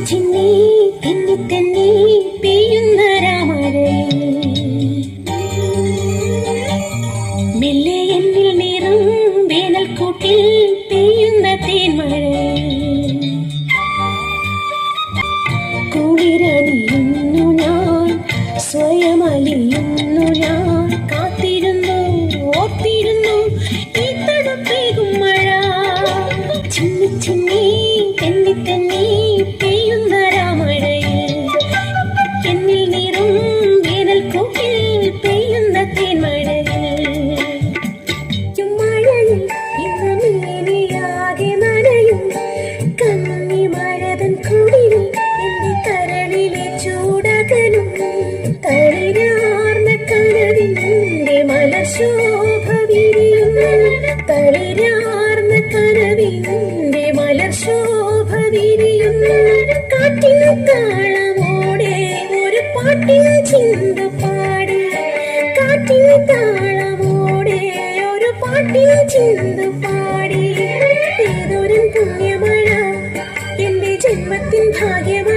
ചിന്നി തെന്നി തെന്നി പെയ്യുന്ന രാമഴയിൽ മെല്ലെ എന്നിൽ നീറും വേനൽക്കൂട്ടിൽ പെയ്യുന്ന തേന്മഴയിൽ കുളിരണിയുന്നു ഞാൻ സ്വയം അലിയുന്നു ഞാൻ കാത്തിരുന്നു ഓർത്തിരുന്നു ഈ തണുപ്പേകും മഴ ചിന്നി ചിന്നി തെന്നി തെന്നി പെയ്യുന്ന രാമഴയിൽ എന്നിൽ നീറും വേനൽക്കൂട്ടിൽ പെയ്യുന്ന തേന്മഴയിൽ മഴയിൽ ഇന്ന് മീനിയാകെ നനയും കന്നി മഴതൻ കുടിലിൽ എന്റെ കരളിലെ ചൂടകലും തളിരാർന്ന കനവിന്റെ മലർശോഭ വിരിയുന്നു തളിരാർന്ന കനവിന്റെ മലർശോഭ വിരിയുന്നു കാറ്റിന് താളമോടെ ഒരു പാട്ടിന് ചിന്തു പാടി കാറ്റിന് താളമോടെ ഒരു പാട്ടിന് ചിന്തു പാടി ഏതൊരു പുണ്യമഴ എന്റെ ജന്മത്തിൻ ഭാഗ്യമഴ